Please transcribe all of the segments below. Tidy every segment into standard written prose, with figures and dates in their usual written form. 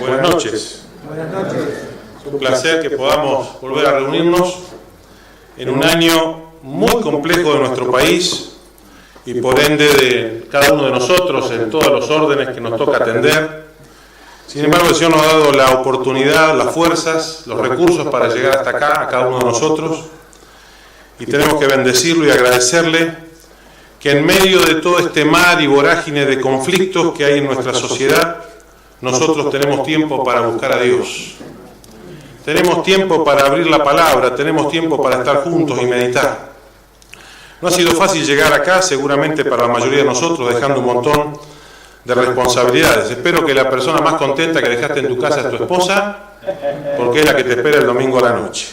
Buenas noches. Buenas noches. Es un placer que podamos volver a reunirnos en un año muy complejo de nuestro país y por ende de cada uno de nosotros en todos los órdenes que nos toca atender. Sin embargo, el Señor nos ha dado la oportunidad, las fuerzas, los recursos para llegar hasta acá, a cada uno de nosotros, y tenemos que bendecirlo y agradecerle que en medio de todo este mar y vorágine de conflictos que hay en nuestra sociedad, nosotros tenemos tiempo para buscar a Dios. Tenemos tiempo para abrir la palabra, tenemos tiempo para estar juntos y meditar. No ha sido fácil llegar acá, seguramente para la mayoría de nosotros, dejando un montón de responsabilidades. Espero que la persona más contenta que dejaste en tu casa es tu esposa, porque es la que te espera el domingo a la noche.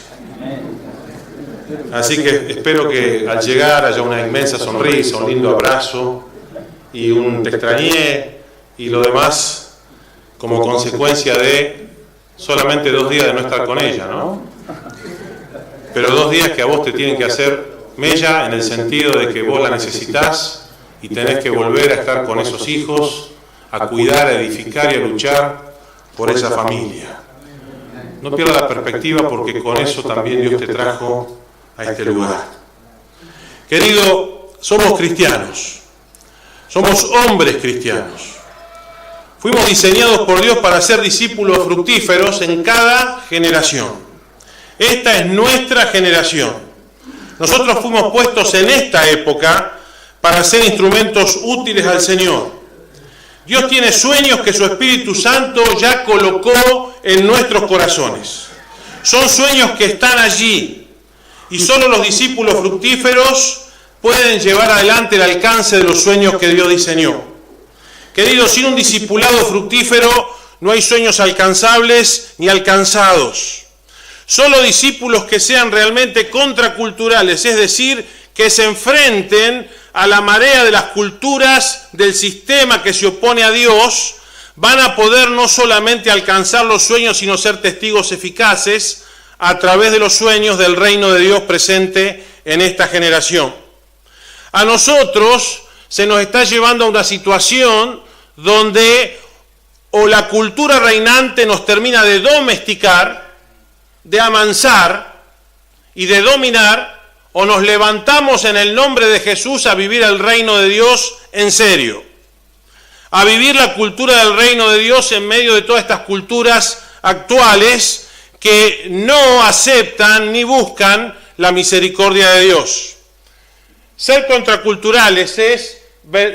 Así que espero que al llegar haya una inmensa sonrisa, un lindo abrazo y un te extrañé y lo demás como consecuencia de solamente 2 días de no estar con ella, ¿no? Pero 2 días que a vos te tienen que hacer mella en el sentido de que vos la necesitás y tenés que volver a estar con esos hijos, a cuidar, a edificar y a luchar por esa familia. No pierdas la perspectiva porque con eso también Dios te trajo a este lugar. Querido, somos cristianos, somos hombres cristianos. Fuimos diseñados por Dios para ser discípulos fructíferos en cada generación. Esta es nuestra generación. Nosotros fuimos puestos en esta época para ser instrumentos útiles al Señor. Dios tiene sueños que su Espíritu Santo ya colocó en nuestros corazones. Son sueños que están allí y solo los discípulos fructíferos pueden llevar adelante el alcance de los sueños que Dios diseñó. Queridos, sin un discipulado fructífero no hay sueños alcanzables ni alcanzados. Solo discípulos que sean realmente contraculturales, es decir, que se enfrenten a la marea de las culturas del sistema que se opone a Dios, van a poder no solamente alcanzar los sueños, sino ser testigos eficaces a través de los sueños del reino de Dios presente en esta generación. A nosotros se nos está llevando a una situación donde o la cultura reinante nos termina de domesticar, de amansar y de dominar, o nos levantamos en el nombre de Jesús a vivir el reino de Dios en serio, a vivir la cultura del reino de Dios en medio de todas estas culturas actuales que no aceptan ni buscan la misericordia de Dios. Ser contraculturales es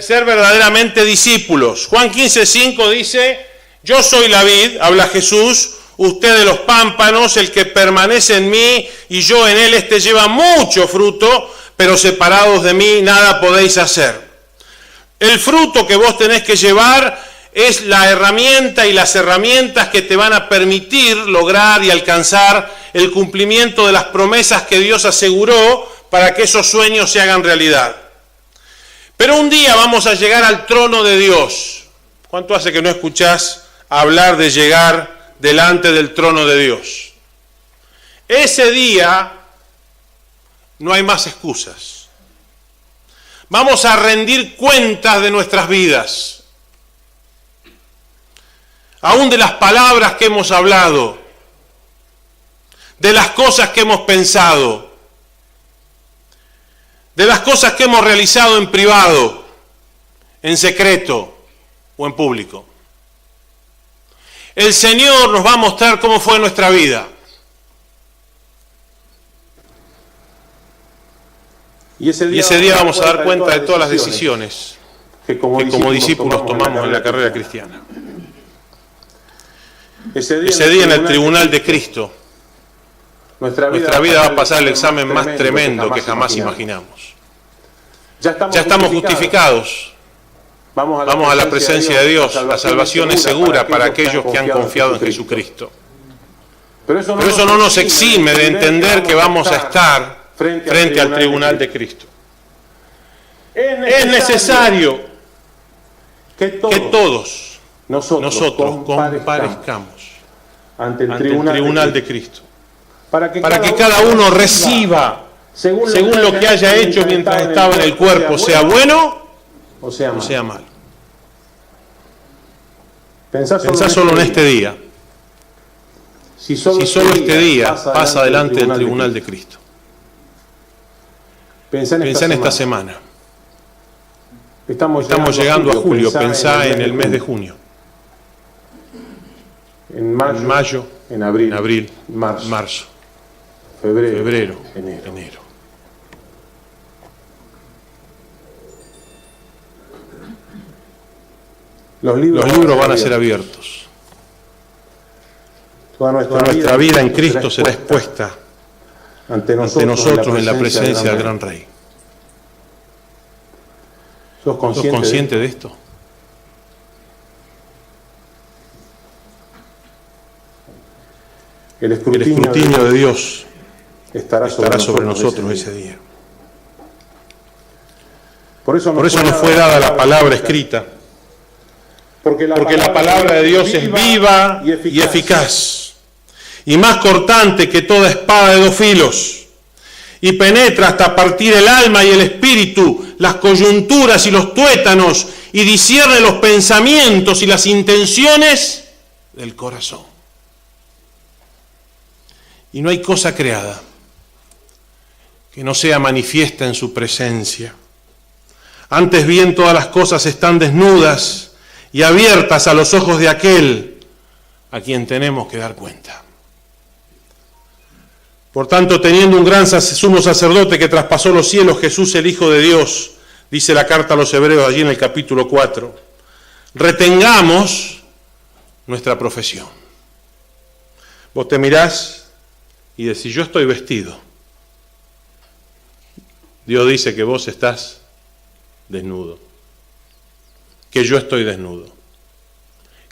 ser verdaderamente discípulos. Juan 15:5 dice: yo soy la vid, habla Jesús, ustedes los pámpanos, el que permanece en mí y yo en él, este lleva mucho fruto, pero separados de mí nada podéis hacer. El fruto que vos tenés que llevar es la herramienta y las herramientas que te van a permitir lograr y alcanzar el cumplimiento de las promesas que Dios aseguró para que esos sueños se hagan realidad. Pero un día vamos a llegar al trono de Dios. ¿Cuánto hace que no escuchás hablar de llegar delante del trono de Dios? Ese día no hay más excusas. Vamos a rendir cuentas de nuestras vidas, aún de las palabras que hemos hablado, de las cosas que hemos pensado, de las cosas que hemos realizado en privado, en secreto o en público. El Señor nos va a mostrar cómo fue nuestra vida. Y ese día vamos a dar cuenta de todas las decisiones que como discípulos tomamos en la carrera cristiana. Ese día en el tribunal de Cristo, nuestra vida va a pasar el examen más tremendo que jamás imaginamos. Ya estamos justificados. Vamos a la presencia de Dios. La salvación es segura para aquellos que han confiado en Jesucristo. Pero eso no nos exime de entender que vamos a estar frente al tribunal de Cristo. Es necesario que todos nosotros comparezcamos ante el tribunal de Cristo, para que cada uno reciba según lo que haya hecho mientras estaba en el cuerpo, sea bueno o sea malo. Pensá solo en este día. si solo este día pasa delante del tribunal de Cristo? Pensá en esta semana. Estamos llegando a julio, pensá en el mes de junio. En mayo, en abril, marzo, febrero, enero. Los libros van a ser abiertos. Toda nuestra vida en Cristo será expuesta ante nosotros en la presencia del gran Rey. ¿Sos consciente de esto? El escrutinio de Dios estará sobre nosotros ese día. Por eso nos fue dada la palabra escrita. Porque la palabra de Dios es viva y eficaz, y más cortante que toda espada de dos filos, y penetra hasta partir el alma y el espíritu, las coyunturas y los tuétanos, y discierne los pensamientos y las intenciones del corazón. Y no hay cosa creada que no sea manifiesta en su presencia. Antes bien, todas las cosas están desnudas y abiertas a los ojos de aquel a quien tenemos que dar cuenta. Por tanto, teniendo un gran sumo sacerdote que traspasó los cielos, Jesús el Hijo de Dios, dice la carta a los Hebreos allí en el capítulo 4, retengamos nuestra profesión. Vos te mirás y decís, yo estoy vestido. Dios dice que vos estás desnudo, que yo estoy desnudo,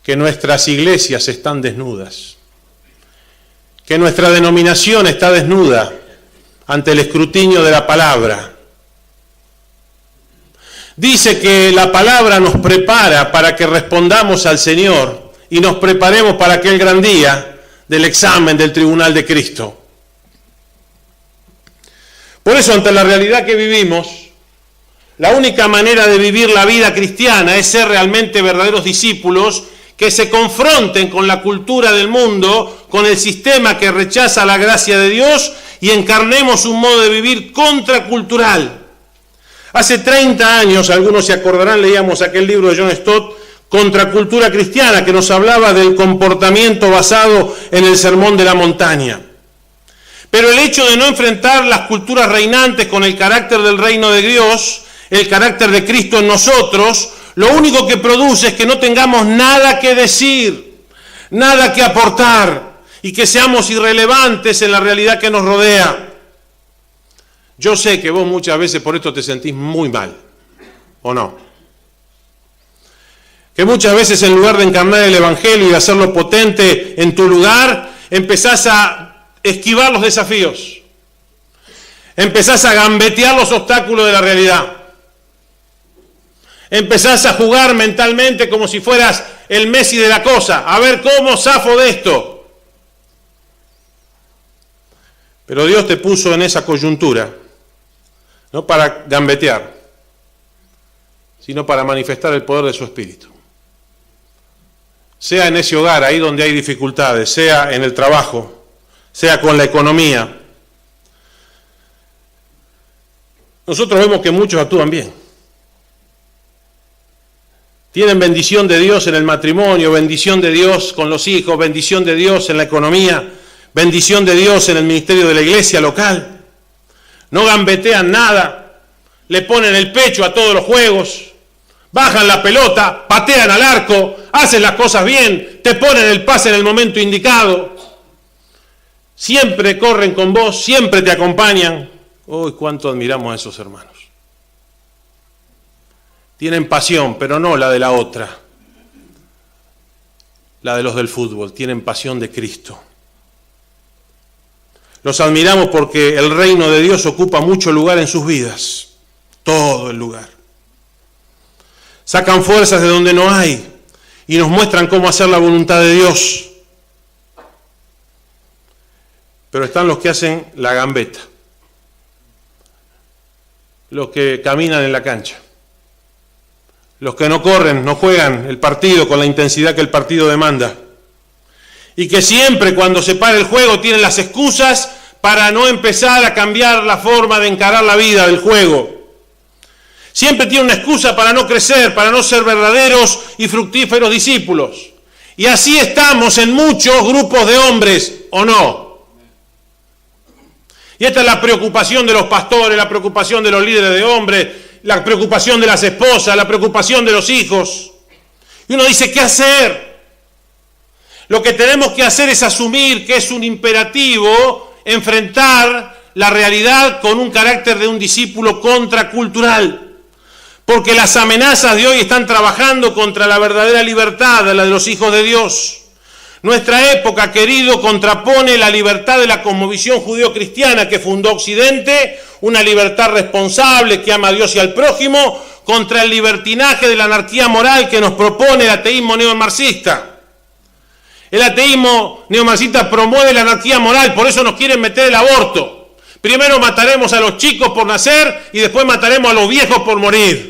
que nuestras iglesias están desnudas, que nuestra denominación está desnuda ante el escrutinio de la palabra. Dice que la palabra nos prepara para que respondamos al Señor y nos preparemos para aquel gran día del examen del tribunal de Cristo. Por eso, ante la realidad que vivimos, la única manera de vivir la vida cristiana es ser realmente verdaderos discípulos que se confronten con la cultura del mundo, con el sistema que rechaza la gracia de Dios, y encarnemos un modo de vivir contracultural. Hace 30 años, algunos se acordarán, leíamos aquel libro de John Stott, Contracultura Cristiana, que nos hablaba del comportamiento basado en el Sermón de la Montaña. Pero el hecho de no enfrentar las culturas reinantes con el carácter del reino de Dios, el carácter de Cristo en nosotros, lo único que produce es que no tengamos nada que decir, nada que aportar, y que seamos irrelevantes en la realidad que nos rodea. Yo sé que vos muchas veces por esto te sentís muy mal, ¿o no? Que muchas veces en lugar de encarnar el Evangelio y hacerlo potente en tu lugar, empezás a esquivar los desafíos, empezás a gambetear los obstáculos de la realidad. Empezás a jugar mentalmente como si fueras el Messi de la cosa, a ver cómo zafo de esto. Pero Dios te puso en esa coyuntura, no para gambetear, sino para manifestar el poder de su Espíritu. Sea en ese hogar, ahí donde hay dificultades, sea en el trabajo, sea con la economía. Nosotros vemos que muchos actúan bien. Tienen bendición de Dios en el matrimonio, bendición de Dios con los hijos, bendición de Dios en la economía, bendición de Dios en el ministerio de la iglesia local. No gambetean nada, le ponen el pecho a todos los juegos, bajan la pelota, patean al arco, hacen las cosas bien, te ponen el pase en el momento indicado. Siempre corren con vos, siempre te acompañan. Uy, cuánto admiramos a esos hermanos. Tienen pasión, pero no la de la otra, la de los del fútbol. Tienen pasión de Cristo. Los admiramos porque el reino de Dios ocupa mucho lugar en sus vidas, todo el lugar. Sacan fuerzas de donde no hay y nos muestran cómo hacer la voluntad de Dios. Pero están los que hacen la gambeta, los que caminan en la cancha, los que no corren, no juegan el partido con la intensidad que el partido demanda, y que siempre cuando se para el juego tienen las excusas para no empezar a cambiar la forma de encarar la vida del juego. Siempre tienen una excusa para no crecer, para no ser verdaderos y fructíferos discípulos. Y así estamos en muchos grupos de hombres, ¿o no? Y esta es la preocupación de los pastores, la preocupación de los líderes de hombres, la preocupación de las esposas, la preocupación de los hijos. Y uno dice, ¿qué hacer? Lo que tenemos que hacer es asumir que es un imperativo enfrentar la realidad con un carácter de un discípulo contracultural. Porque las amenazas de hoy están trabajando contra la verdadera libertad, la de los hijos de Dios. Nuestra época, querido, contrapone la libertad de la cosmovisión judío-cristiana que fundó Occidente, una libertad responsable que ama a Dios y al prójimo, contra el libertinaje de la anarquía moral que nos propone el ateísmo neomarxista. El ateísmo neomarxista promueve la anarquía moral, por eso nos quieren meter el aborto. Primero mataremos a los chicos por nacer y después mataremos a los viejos por morir.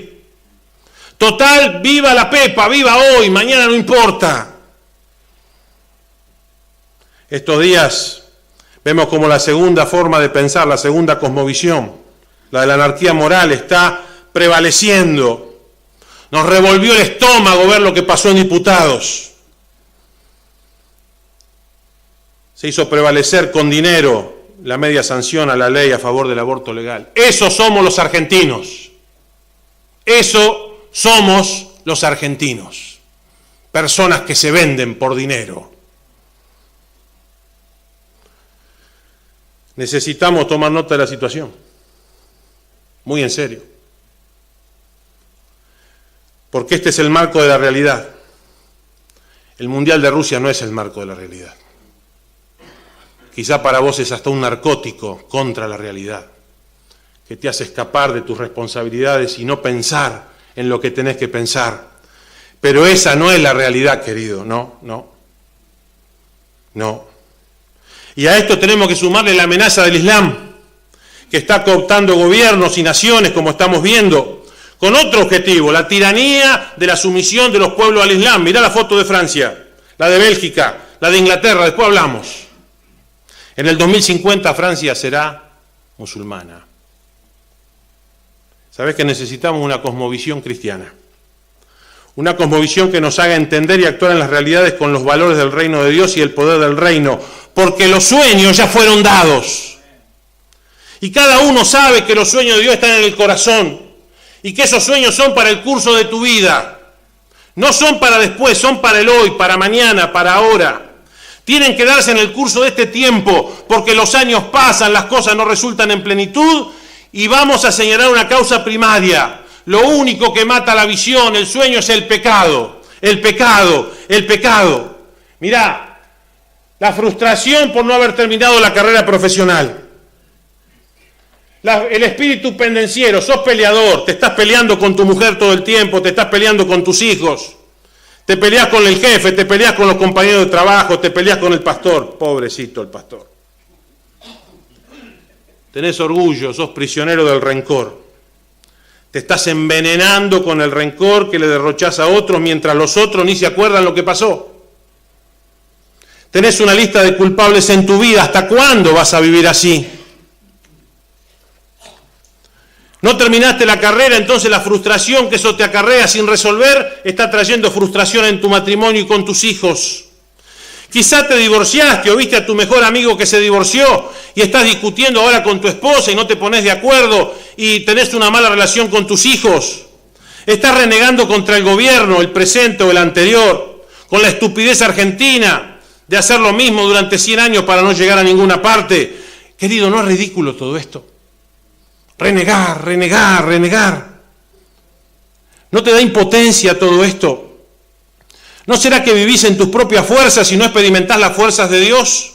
Total, viva la pepa, viva hoy, mañana no importa. Estos días vemos como la segunda forma de pensar, la segunda cosmovisión, la de la anarquía moral, está prevaleciendo. Nos revolvió el estómago ver lo que pasó en diputados. Se hizo prevalecer con dinero la media sanción a la ley a favor del aborto legal. Esos somos los argentinos. Eso somos los argentinos. Personas que se venden por dinero. Necesitamos tomar nota de la situación. Muy en serio. Porque este es el marco de la realidad. El Mundial de Rusia no es el marco de la realidad. Quizá para vos es hasta un narcótico contra la realidad, que te hace escapar de tus responsabilidades y no pensar en lo que tenés que pensar. Pero esa no es la realidad, querido, no. Y a esto tenemos que sumarle la amenaza del Islam, que está cooptando gobiernos y naciones, como estamos viendo, con otro objetivo, la tiranía de la sumisión de los pueblos al Islam. Mirá la foto de Francia, la de Bélgica, la de Inglaterra, después hablamos. En el 2050 Francia será musulmana. ¿Sabés que necesitamos una cosmovisión cristiana? Una cosmovisión que nos haga entender y actuar en las realidades con los valores del reino de Dios y el poder del reino, porque los sueños ya fueron dados. Y cada uno sabe que los sueños de Dios están en el corazón y que esos sueños son para el curso de tu vida. No son para después, son para el hoy, para mañana, para ahora. Tienen que darse en el curso de este tiempo, porque los años pasan, las cosas no resultan en plenitud y vamos a señalar una causa primaria. Lo único que mata la visión, el sueño, es el pecado. El pecado. Mirá, la frustración por no haber terminado la carrera profesional. El espíritu pendenciero, sos peleador, te estás peleando con tu mujer todo el tiempo, te estás peleando con tus hijos. Te peleás con el jefe, te peleás con los compañeros de trabajo, te peleás con el pastor. Pobrecito el pastor. Tenés orgullo, sos prisionero del rencor. Te estás envenenando con el rencor que le derrochás a otros mientras los otros ni se acuerdan lo que pasó. Tenés una lista de culpables en tu vida. ¿Hasta cuándo vas a vivir así? No terminaste la carrera, entonces la frustración que eso te acarrea sin resolver está trayendo frustración en tu matrimonio y con tus hijos. Quizá te divorciaste o viste a tu mejor amigo que se divorció y estás discutiendo ahora con tu esposa y no te pones de acuerdo y tenés una mala relación con tus hijos. Estás renegando contra el gobierno, el presente o el anterior, con la estupidez argentina de hacer lo mismo durante 100 años para no llegar a ninguna parte. Querido, ¿no es ridículo todo esto? Renegar. ¿No te da impotencia todo esto? ¿No será que vivís en tus propias fuerzas y no experimentás las fuerzas de Dios?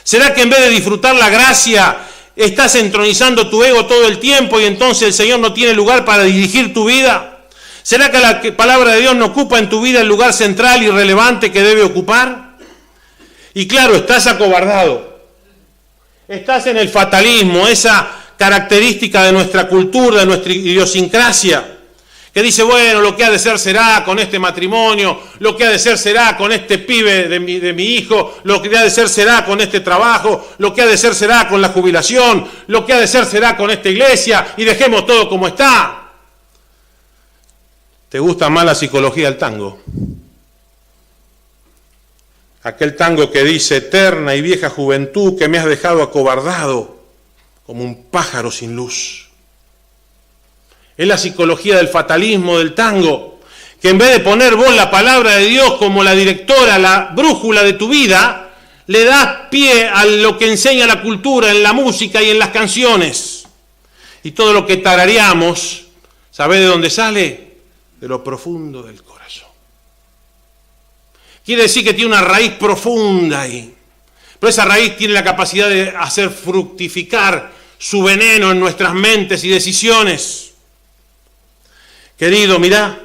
¿Será que en vez de disfrutar la gracia, estás entronizando tu ego todo el tiempo y entonces el Señor no tiene lugar para dirigir tu vida? ¿Será que la palabra de Dios no ocupa en tu vida el lugar central y relevante que debe ocupar? Y claro, estás acobardado. Estás en el fatalismo, esa característica de nuestra cultura, de nuestra idiosincrasia, que dice, bueno, lo que ha de ser será con este matrimonio, lo que ha de ser será con este pibe de mi hijo, lo que ha de ser será con este trabajo, lo que ha de ser será con la jubilación, lo que ha de ser será con esta iglesia, y dejemos todo como está. ¿Te gusta más la psicología del tango? Aquel tango que dice, eterna y vieja juventud que me has dejado acobardado como un pájaro sin luz. Es la psicología del fatalismo del tango, que en vez de poner vos la palabra de Dios como la directora, la brújula de tu vida, le das pie a lo que enseña la cultura en la música y en las canciones. Y todo lo que tarareamos, ¿sabés de dónde sale? De lo profundo del corazón. Quiere decir que tiene una raíz profunda ahí. Pero esa raíz tiene la capacidad de hacer fructificar su veneno en nuestras mentes y decisiones. Querido, mirá,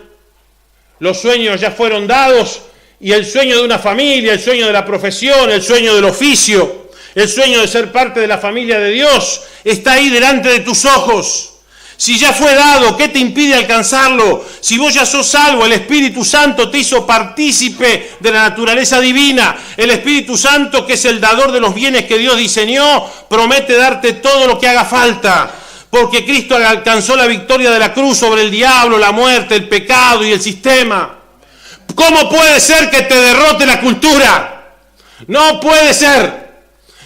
los sueños ya fueron dados y el sueño de una familia, el sueño de la profesión, el sueño del oficio, el sueño de ser parte de la familia de Dios está ahí delante de tus ojos. Si ya fue dado, ¿qué te impide alcanzarlo? Si vos ya sos salvo, el Espíritu Santo te hizo partícipe de la naturaleza divina. El Espíritu Santo, que es el dador de los bienes que Dios diseñó, promete darte todo lo que haga falta. Porque Cristo alcanzó la victoria de la cruz sobre el diablo, la muerte, el pecado y el sistema. ¿Cómo puede ser que te derrote la cultura? No puede ser.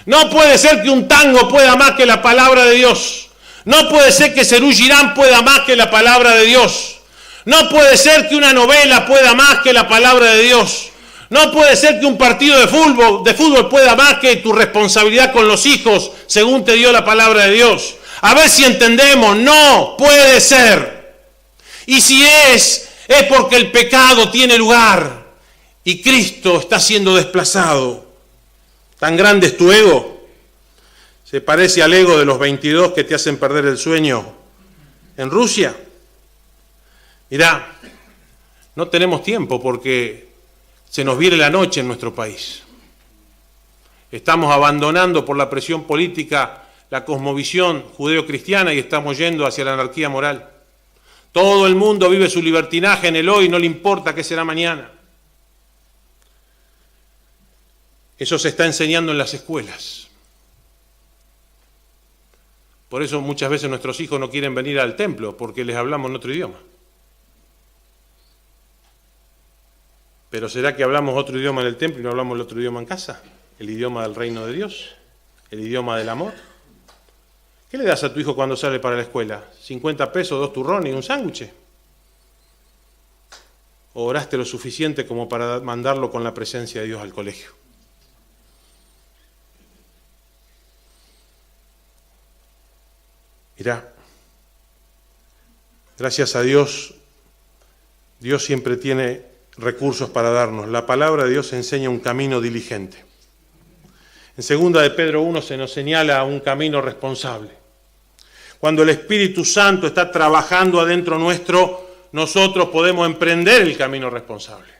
No puede ser que un tango pueda más que la palabra de Dios. No puede ser que Serú Girán pueda más que la palabra de Dios. No puede ser que una novela pueda más que la palabra de Dios. No puede ser que un partido de fútbol pueda más que tu responsabilidad con los hijos, según te dio la palabra de Dios. A ver si entendemos, no puede ser. Y si es porque el pecado tiene lugar y Cristo está siendo desplazado. ¿Tan grande es tu ego? ¿Se parece al ego de los 22 que te hacen perder el sueño en Rusia? Mirá, no tenemos tiempo porque se nos viene la noche en nuestro país. Estamos abandonando por la presión política la cosmovisión judeo-cristiana y estamos yendo hacia la anarquía moral. Todo el mundo vive su libertinaje en el hoy, no le importa qué será mañana. Eso se está enseñando en las escuelas. Por eso muchas veces nuestros hijos no quieren venir al templo, porque les hablamos en otro idioma. Pero ¿será que hablamos otro idioma en el templo y no hablamos el otro idioma en casa? ¿El idioma del reino de Dios? ¿El idioma del amor? ¿Qué le das a tu hijo cuando sale para la escuela? ¿50 pesos, 2 turrones y un sándwich? ¿O oraste lo suficiente como para mandarlo con la presencia de Dios al colegio? Mirá, gracias a Dios, Dios siempre tiene recursos para darnos. La palabra de Dios enseña un camino diligente. En 2 de Pedro 1 se nos señala un camino responsable. Cuando el Espíritu Santo está trabajando adentro nuestro, nosotros podemos emprender el camino responsable.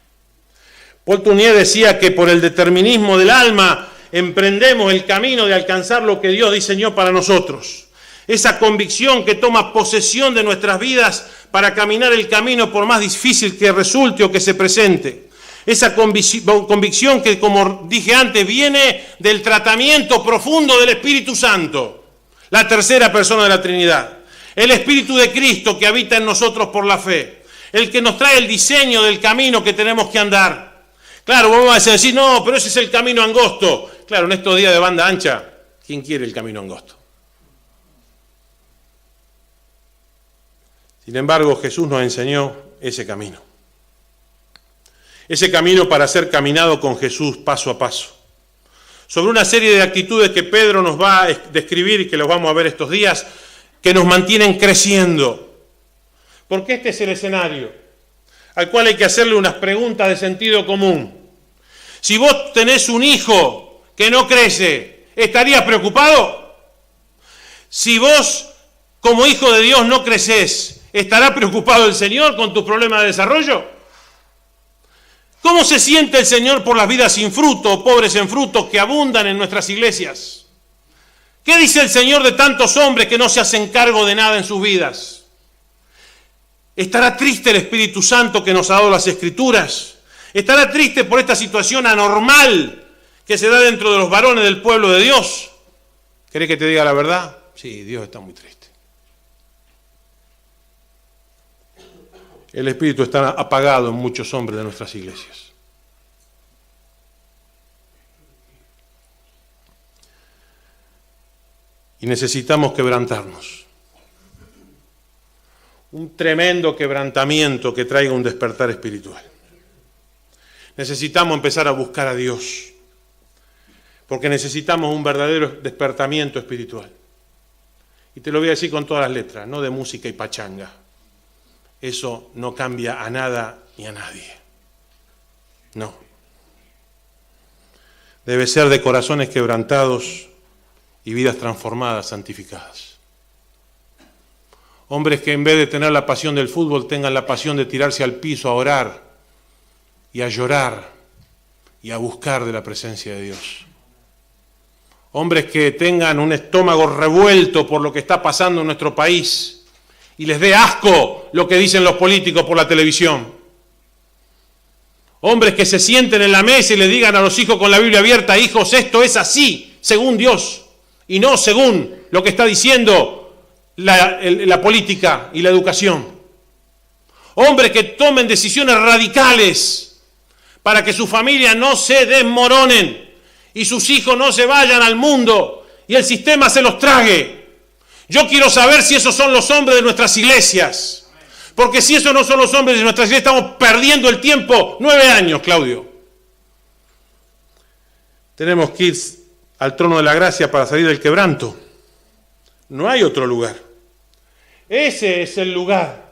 Paul Tournier decía que por el determinismo del alma emprendemos el camino de alcanzar lo que Dios diseñó para nosotros. Esa convicción que toma posesión de nuestras vidas para caminar el camino por más difícil que resulte o que se presente. Esa convicción que, como dije antes, viene del tratamiento profundo del Espíritu Santo, la tercera persona de la Trinidad. El Espíritu de Cristo que habita en nosotros por la fe, el que nos trae el diseño del camino que tenemos que andar. Claro, vamos a decir, no, pero ese es el camino angosto. Claro, en estos días de banda ancha, ¿quién quiere el camino angosto? Sin embargo, Jesús nos enseñó ese camino. Ese camino para ser caminado con Jesús paso a paso. Sobre una serie de actitudes que Pedro nos va a describir y que los vamos a ver estos días, que nos mantienen creciendo. Porque este es el escenario al cual hay que hacerle unas preguntas de sentido común. Si vos tenés un hijo que no crece, ¿estarías preocupado? Si vos, como hijo de Dios, no crecés, ¿estará preocupado el Señor con tus problemas de desarrollo? ¿Cómo se siente el Señor por las vidas sin fruto, pobres en fruto, que abundan en nuestras iglesias? ¿Qué dice el Señor de tantos hombres que no se hacen cargo de nada en sus vidas? ¿Estará triste el Espíritu Santo que nos ha dado las Escrituras? ¿Estará triste por esta situación anormal que se da dentro de los varones del pueblo de Dios? ¿Querés que te diga la verdad? Sí, Dios está muy triste. El Espíritu está apagado en muchos hombres de nuestras iglesias. Y necesitamos quebrantarnos. Un tremendo quebrantamiento que traiga un despertar espiritual. Necesitamos empezar a buscar a Dios, porque necesitamos un verdadero despertamiento espiritual. Y te lo voy a decir con todas las letras, no de música y pachanga. Eso no cambia a nada ni a nadie. No. Debe ser de corazones quebrantados y vidas transformadas, santificadas. Hombres que en vez de tener la pasión del fútbol tengan la pasión de tirarse al piso a orar y a llorar y a buscar de la presencia de Dios. Hombres que tengan un estómago revuelto por lo que está pasando en nuestro país y les dé asco lo que dicen los políticos por la televisión. Hombres que se sienten en la mesa y le digan a los hijos con la Biblia abierta: hijos, esto es así, según Dios, y no según lo que está diciendo la política y la educación. Hombres que tomen decisiones radicales para que su familia no se desmoronen y sus hijos no se vayan al mundo y el sistema se los trague. Yo quiero saber si esos son los hombres de nuestras iglesias, porque si esos no son los hombres de nuestras iglesias, estamos perdiendo el tiempo. 9 años, Claudio. Tenemos que ir al trono de la gracia para salir del quebranto. No hay otro lugar. Ese es el lugar.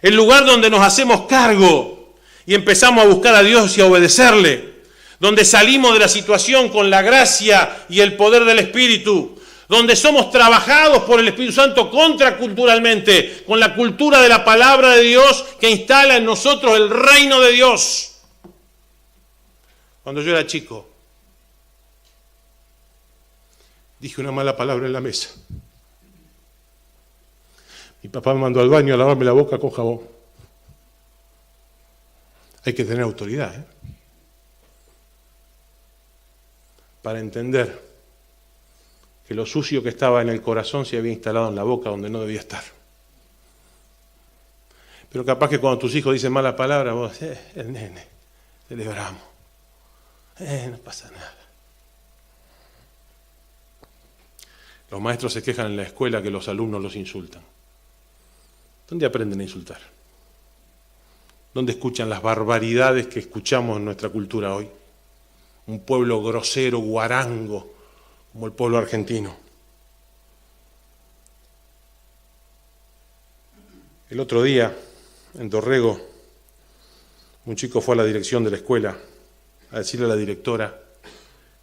El lugar donde nos hacemos cargo y empezamos a buscar a Dios y a obedecerle. Donde salimos de la situación con la gracia y el poder del Espíritu. Donde somos trabajados por el Espíritu Santo contraculturalmente, con la cultura de la palabra de Dios que instala en nosotros el reino de Dios. Cuando yo era chico, dije una mala palabra en la mesa. Mi papá me mandó al baño a lavarme la boca con jabón. Hay que tener autoridad, para entender que lo sucio que estaba en el corazón se había instalado en la boca donde no debía estar. Pero capaz que cuando tus hijos dicen malas palabras, vos, el nene, celebramos. No pasa nada. Los maestros se quejan en la escuela que los alumnos los insultan. ¿Dónde aprenden a insultar? ¿Dónde escuchan las barbaridades que escuchamos en nuestra cultura hoy? Un pueblo grosero, guarango, como el pueblo argentino. El otro día, en Dorrego, un chico fue a la dirección de la escuela a decirle a la directora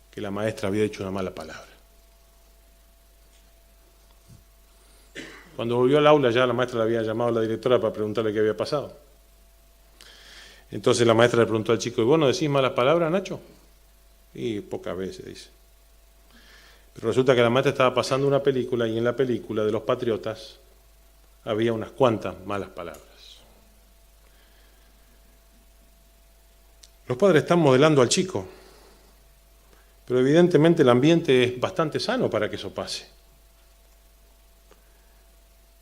que la maestra había dicho una mala palabra. Cuando volvió al aula ya la maestra le había llamado a la directora para preguntarle qué había pasado. Entonces la maestra le preguntó al chico: ¿y vos no decís malas palabras, Nacho? Y pocas veces, dice. Pero resulta que la maestra estaba pasando una película y en la película de los patriotas había unas cuantas malas palabras. Los padres están modelando al chico, pero evidentemente el ambiente es bastante sano para que eso pase.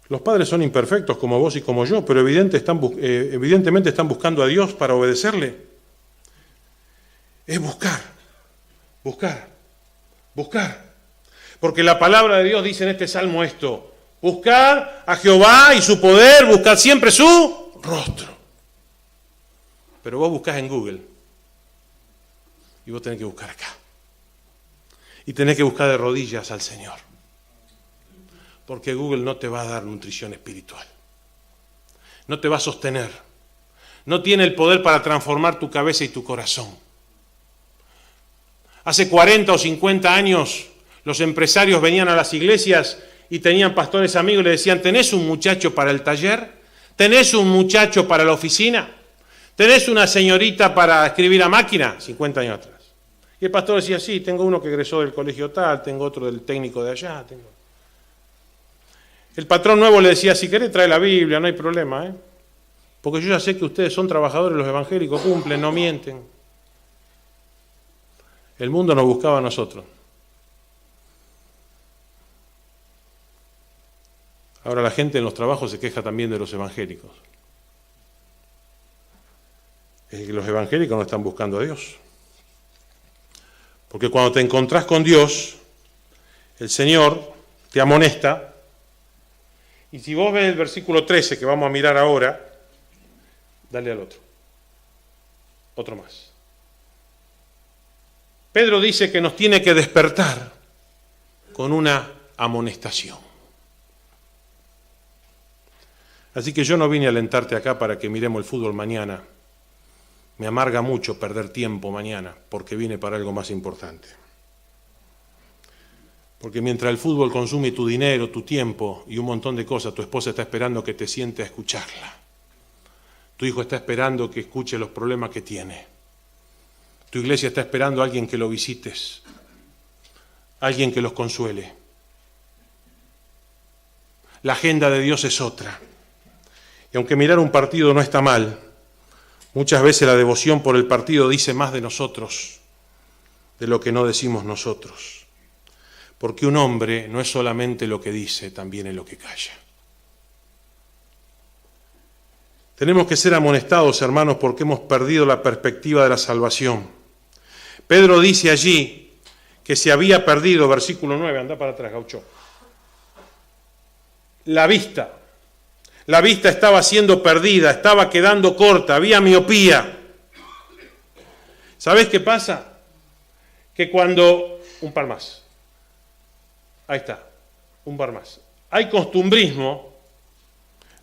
Los padres son imperfectos como vos y como yo, pero evidentemente están buscando a Dios para obedecerle. Es buscar. Porque la palabra de Dios dice en este salmo esto: buscar a Jehová y su poder, buscar siempre su rostro. Pero vos buscás en Google y vos tenés que buscar acá. Y tenés que buscar de rodillas al Señor. Porque Google no te va a dar nutrición espiritual. No te va a sostener. No tiene el poder para transformar tu cabeza y tu corazón. Hace 40 o 50 años los empresarios venían a las iglesias y tenían pastores amigos y le decían: ¿tenés un muchacho para el taller? ¿Tenés un muchacho para la oficina? ¿Tenés una señorita para escribir a máquina? 50 años atrás. Y el pastor decía: sí, tengo uno que egresó del colegio tal, tengo otro del técnico de allá. El patrón nuevo le decía, si querés trae la Biblia, no hay problema, porque yo ya sé que ustedes son trabajadores, los evangélicos cumplen, no mienten. El mundo nos buscaba a nosotros. Ahora la gente en los trabajos se queja también de los evangélicos. Es que los evangélicos no están buscando a Dios. Porque cuando te encontrás con Dios, el Señor te amonesta. Y si vos ves el versículo 13 que vamos a mirar ahora, dale al otro. Otro más. Pedro dice que nos tiene que despertar con una amonestación. Así que yo no vine a alentarte acá para que miremos el fútbol mañana. Me amarga mucho perder tiempo mañana, porque vine para algo más importante. Porque mientras el fútbol consume tu dinero, tu tiempo y un montón de cosas, tu esposa está esperando que te sientes a escucharla. Tu hijo está esperando que escuche los problemas que tiene. Tu iglesia está esperando a alguien que lo visites, alguien que los consuele. La agenda de Dios es otra. Y aunque mirar un partido no está mal, muchas veces la devoción por el partido dice más de nosotros de lo que no decimos nosotros. Porque un hombre no es solamente lo que dice, también es lo que calla. Tenemos que ser amonestados, hermanos, porque hemos perdido la perspectiva de la salvación. Pedro dice allí que se había perdido, versículo 9, anda para atrás, Gaucho. La vista. La vista estaba siendo perdida, estaba quedando corta, había miopía. ¿Sabés qué pasa? Que cuando... Un par más. Ahí está, un par más. Hay costumbrismo,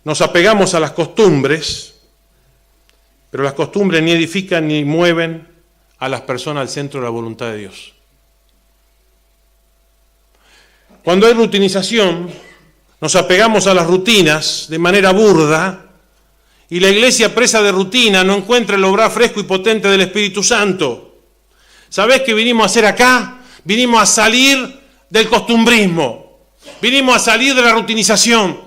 nos apegamos a las costumbres, pero las costumbres ni edifican ni mueven a las personas al centro de la voluntad de Dios. Cuando hay rutinización, nos apegamos a las rutinas de manera burda y la iglesia presa de rutina no encuentra el obrar fresco y potente del Espíritu Santo. ¿Sabés qué vinimos a hacer acá? Vinimos a salir del costumbrismo, vinimos a salir de la rutinización,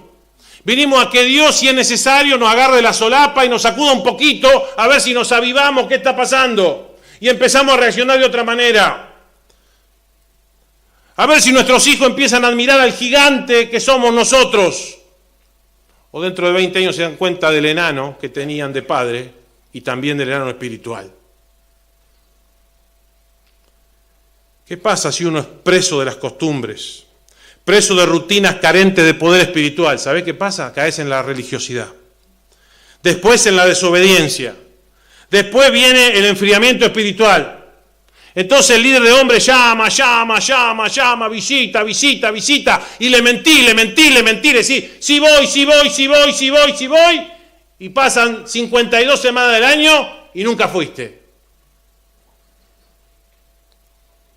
vinimos a que Dios, si es necesario, nos agarre la solapa y nos sacuda un poquito a ver si nos avivamos, qué está pasando, y empezamos a reaccionar de otra manera. A ver si nuestros hijos empiezan a admirar al gigante que somos nosotros, o dentro de 20 años se dan cuenta del enano que tenían de padre y también del enano espiritual. ¿Qué pasa si uno es preso de las costumbres, preso de rutinas carentes de poder espiritual? ¿Sabés qué pasa? Caes en la religiosidad. Después en la desobediencia. Después viene el enfriamiento espiritual. Entonces el líder de hombres llama, visita. Y le mentí. Decir, sí voy. Y pasan 52 semanas del año y nunca fuiste.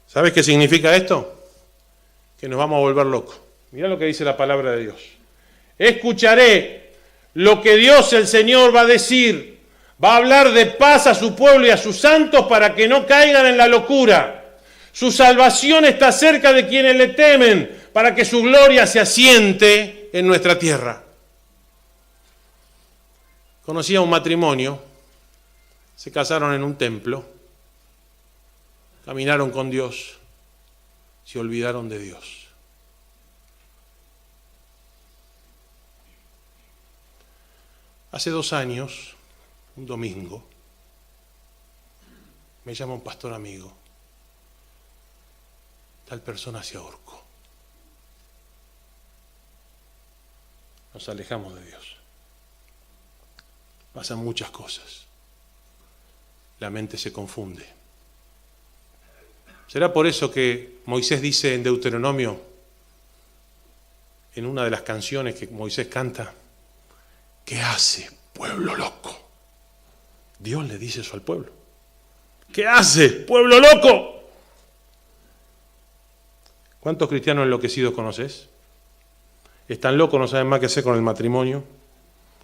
¿Sabes qué significa esto? Que nos vamos a volver locos. Mirá lo que dice la palabra de Dios. Escucharé lo que Dios el Señor va a decir. Va a hablar de paz a su pueblo y a sus santos para que no caigan en la locura. Su salvación está cerca de quienes le temen, para que su gloria se asiente en nuestra tierra. Conocí a un matrimonio, se casaron en un templo. Caminaron con Dios, se olvidaron de Dios. Hace 2 años, un domingo, me llama un pastor amigo. Tal persona se ahorcó. Nos alejamos de Dios. Pasan muchas cosas. La mente se confunde. ¿Será por eso que Moisés dice en Deuteronomio, en una de las canciones que Moisés canta, ¿qué hace, pueblo loco? Dios le dice eso al pueblo. ¿Qué hace, pueblo loco? ¿Cuántos cristianos enloquecidos conoces? Están locos, no saben más qué hacer con el matrimonio,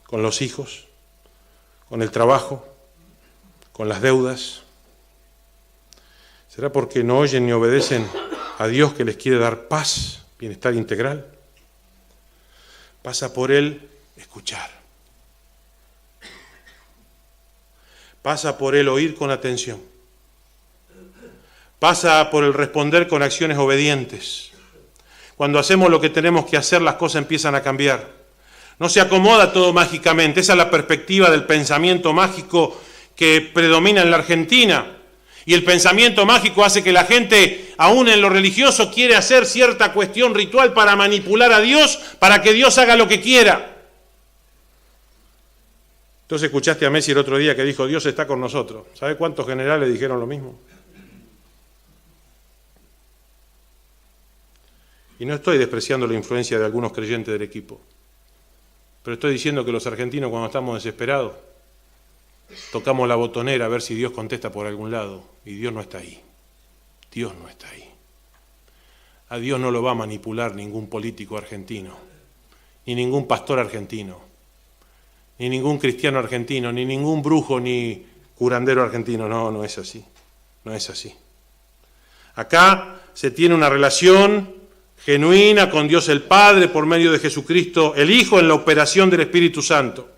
con los hijos, con el trabajo, con las deudas. ¿Será porque no oyen ni obedecen a Dios que les quiere dar paz, bienestar integral? pasa por el escuchar. Pasa por el oír con atención. Pasa por el responder con acciones obedientes. Cuando hacemos lo que tenemos que hacer, las cosas empiezan a cambiar. No se acomoda todo mágicamente. Esa es la perspectiva del pensamiento mágico que predomina en la Argentina. Y el pensamiento mágico hace que la gente, aún en lo religioso, quiere hacer cierta cuestión ritual para manipular a Dios, para que Dios haga lo que quiera. Entonces escuchaste a Messi el otro día que dijo, Dios está con nosotros. ¿Sabe cuántos generales dijeron lo mismo? Y no estoy despreciando la influencia de algunos creyentes del equipo, pero estoy diciendo que los argentinos, cuando estamos desesperados, tocamos la botonera a ver si Dios contesta por algún lado, y Dios no está ahí. Dios no está ahí. A Dios no lo va a manipular ningún político argentino, ni ningún pastor argentino, ni ningún cristiano argentino, ni ningún brujo, ni curandero argentino. No, no es así. No es así. Acá se tiene una relación genuina con Dios el Padre por medio de Jesucristo el Hijo en la operación del Espíritu Santo.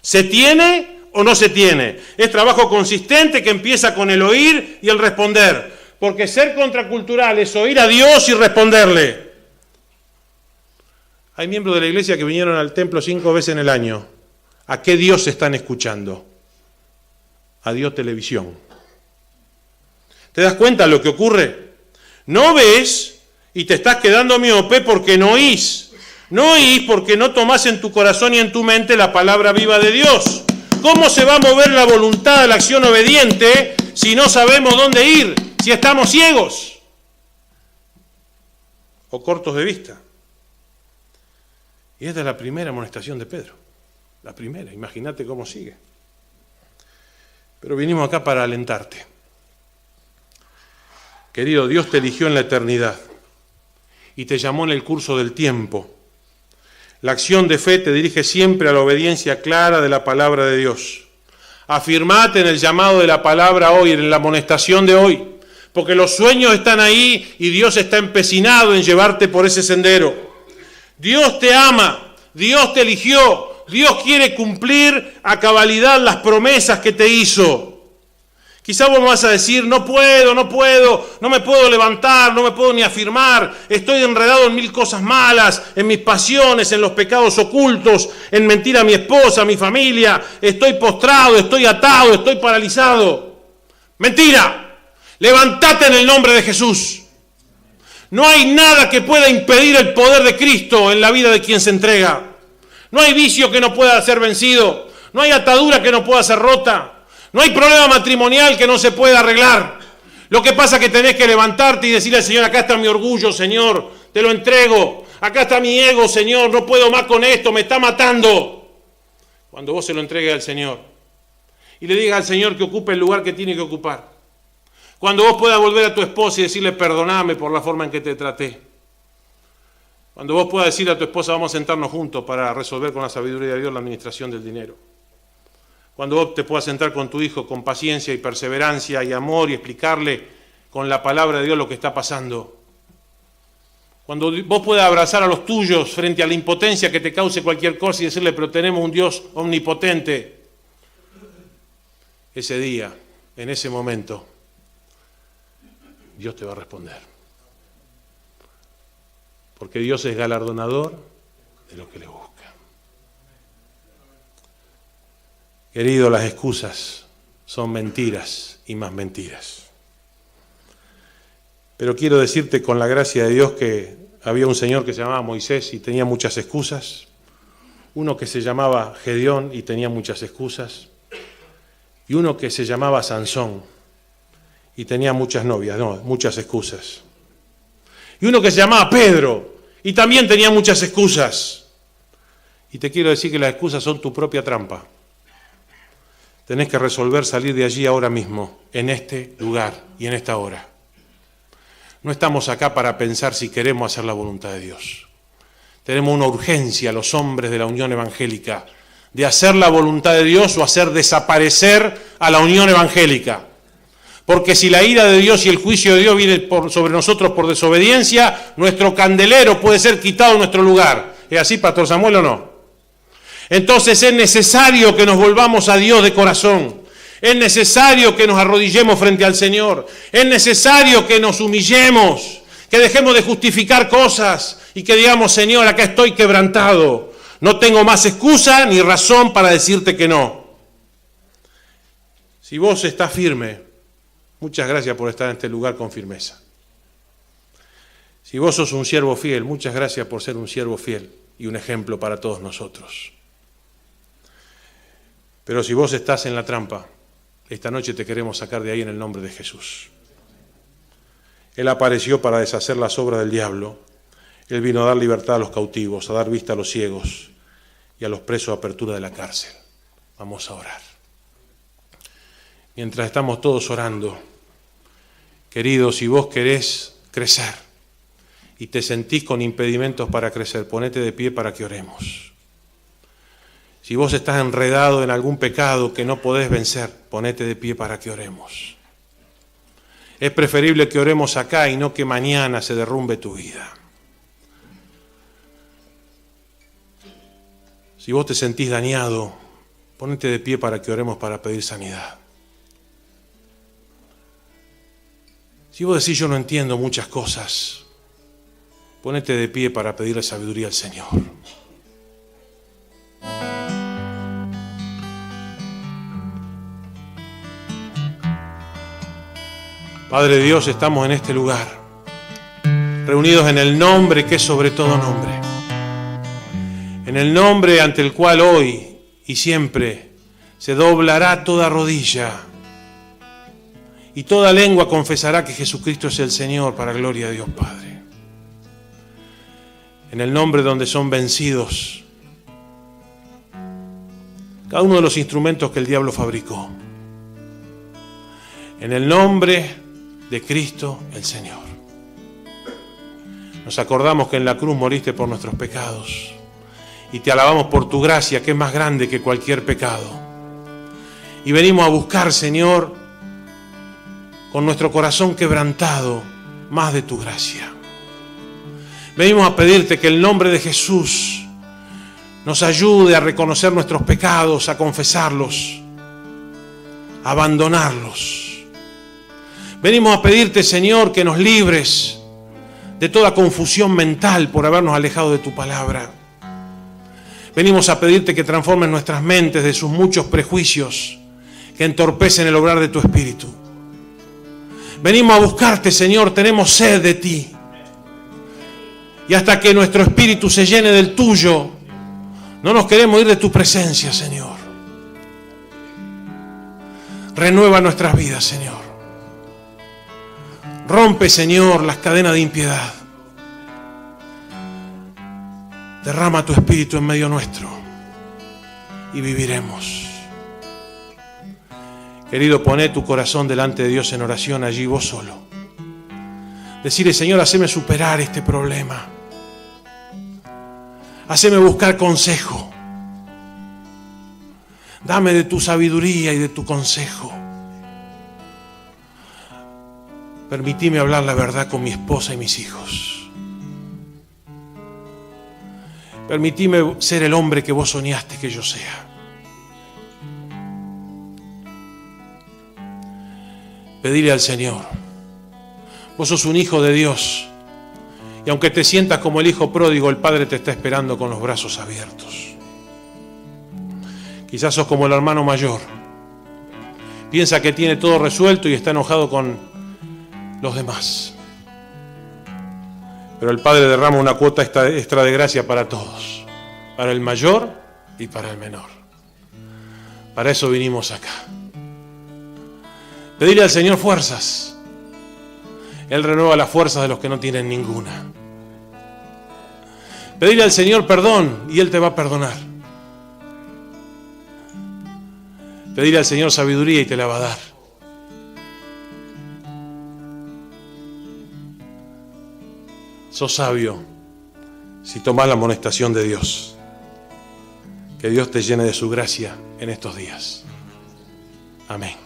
¿Se tiene o no se tiene? Es trabajo consistente que empieza con el oír y el responder, porque ser contracultural es oír a Dios y responderle. Hay miembros de la iglesia que vinieron al templo 5 veces en el año. ¿A qué Dios están escuchando? A Dios Televisión. ¿Te das cuenta de lo que ocurre? No ves y te estás quedando miope porque no oís. No oís porque no tomás en tu corazón y en tu mente la palabra viva de Dios. ¿Cómo se va a mover la voluntad a la acción obediente si no sabemos dónde ir? Si estamos ciegos o cortos de vista. Y esta es la primera amonestación de Pedro. La primera, imagínate cómo sigue. Pero vinimos acá para alentarte. Querido, Dios te eligió en la eternidad y te llamó en el curso del tiempo. La acción de fe te dirige siempre a la obediencia clara de la palabra de Dios. Afirmate en el llamado de la palabra hoy, en la amonestación de hoy, porque los sueños están ahí y Dios está empecinado en llevarte por ese sendero. Dios te ama, Dios te eligió, Dios quiere cumplir a cabalidad las promesas que te hizo. Quizá vos me vas a decir, no puedo, no me puedo levantar, no me puedo ni afirmar, estoy enredado en 1000 cosas malas, en mis pasiones, en los pecados ocultos, en mentir a mi esposa, a mi familia, estoy postrado, estoy atado, estoy paralizado. ¡Mentira! Levántate en el nombre de Jesús. No hay nada que pueda impedir el poder de Cristo en la vida de quien se entrega. No hay vicio que no pueda ser vencido, no hay atadura que no pueda ser rota. No hay problema matrimonial que no se pueda arreglar. Lo que pasa es que tenés que levantarte y decirle al Señor, acá está mi orgullo, Señor, te lo entrego. Acá está mi ego, Señor, no puedo más con esto, me está matando. Cuando vos se lo entregues al Señor y le digas al Señor que ocupe el lugar que tiene que ocupar. Cuando vos puedas volver a tu esposa y decirle, perdoname por la forma en que te traté. Cuando vos puedas decirle a tu esposa, vamos a sentarnos juntos para resolver con la sabiduría de Dios la administración del dinero. Cuando vos te puedas sentar con tu hijo con paciencia y perseverancia y amor y explicarle con la palabra de Dios lo que está pasando. Cuando vos puedas abrazar a los tuyos frente a la impotencia que te cause cualquier cosa y decirle, pero tenemos un Dios omnipotente. Ese día, en ese momento, Dios te va a responder. Porque Dios es galardonador de lo que le busca. Querido, las excusas son mentiras y más mentiras. Pero quiero decirte con la gracia de Dios que había un señor que se llamaba Moisés y tenía muchas excusas, uno que se llamaba Gedeón y tenía muchas excusas, y uno que se llamaba Sansón y tenía muchas novias, muchas excusas. Y uno que se llamaba Pedro y también tenía muchas excusas. Y te quiero decir que las excusas son tu propia trampa. Tenés que resolver salir de allí ahora mismo, en este lugar y en esta hora. No estamos acá para pensar si queremos hacer la voluntad de Dios. Tenemos una urgencia, los hombres de la Unión Evangélica, de hacer la voluntad de Dios o hacer desaparecer a la Unión Evangélica. Porque si la ira de Dios y el juicio de Dios viene sobre nosotros por desobediencia, nuestro candelero puede ser quitado de nuestro lugar. ¿Es así, Pastor Samuel, o no? Entonces es necesario que nos volvamos a Dios de corazón. Es necesario que nos arrodillemos frente al Señor. Es necesario que nos humillemos, que dejemos de justificar cosas y que digamos, Señor, acá estoy quebrantado. No tengo más excusa ni razón para decirte que no. Si vos estás firme, muchas gracias por estar en este lugar con firmeza. Si vos sos un siervo fiel, muchas gracias por ser un siervo fiel y un ejemplo para todos nosotros. Pero si vos estás en la trampa, esta noche te queremos sacar de ahí en el nombre de Jesús. Él apareció para deshacer las obras del diablo. Él vino a dar libertad a los cautivos, a dar vista a los ciegos y a los presos apertura de la cárcel. Vamos a orar. Mientras estamos todos orando, queridos, si vos querés crecer y te sentís con impedimentos para crecer, ponete de pie para que oremos. Si vos estás enredado en algún pecado que no podés vencer, ponete de pie para que oremos. Es preferible que oremos acá y no que mañana se derrumbe tu vida. Si vos te sentís dañado, ponete de pie para que oremos para pedir sanidad. Si vos decís yo no entiendo muchas cosas, ponete de pie para pedirle sabiduría al Señor. Padre Dios, estamos en este lugar, reunidos en el nombre que es sobre todo nombre, en el nombre ante el cual hoy y siempre se doblará toda rodilla y toda lengua confesará que Jesucristo es el Señor para gloria de Dios Padre. En el nombre donde son vencidos cada uno de los instrumentos que el diablo fabricó. En el nombre de Cristo el Señor. Nos acordamos que en la cruz moriste por nuestros pecados y te alabamos por tu gracia que es más grande que cualquier pecado. Y venimos a buscar, Señor, con nuestro corazón quebrantado, más de tu gracia. Venimos a pedirte que el nombre de Jesús nos ayude a reconocer nuestros pecados, a confesarlos, a abandonarlos. Venimos a pedirte, Señor, que nos libres de toda confusión mental por habernos alejado de tu palabra. Venimos a pedirte que transformes nuestras mentes de sus muchos prejuicios que entorpecen el obrar de tu Espíritu. Venimos a buscarte, Señor, tenemos sed de ti. Y hasta que nuestro espíritu se llene del tuyo, no nos queremos ir de tu presencia, Señor. Renueva nuestras vidas, Señor. Rompe, Señor, las cadenas de impiedad. Derrama tu espíritu en medio nuestro y viviremos. Querido, poné tu corazón delante de Dios en oración allí vos solo. Decirle, Señor, haceme superar este problema. Haceme buscar consejo. Dame de tu sabiduría y de tu consejo. Permitime hablar la verdad con mi esposa y mis hijos. Permitime ser el hombre que vos soñaste que yo sea. Pedile al Señor. Vos sos un hijo de Dios. Y aunque te sientas como el hijo pródigo, el Padre te está esperando con los brazos abiertos. Quizás sos como el hermano mayor. Piensa que tiene todo resuelto y está enojado con los demás. Pero el Padre derrama una cuota extra de gracia para todos. Para el mayor y para el menor. Para eso vinimos acá. Pedirle al Señor fuerzas. Él renueva las fuerzas de los que no tienen ninguna. Pedirle al Señor perdón y Él te va a perdonar. Pedirle al Señor sabiduría y te la va a dar. Sos sabio si tomás la amonestación de Dios. Que Dios te llene de su gracia en estos días. Amén.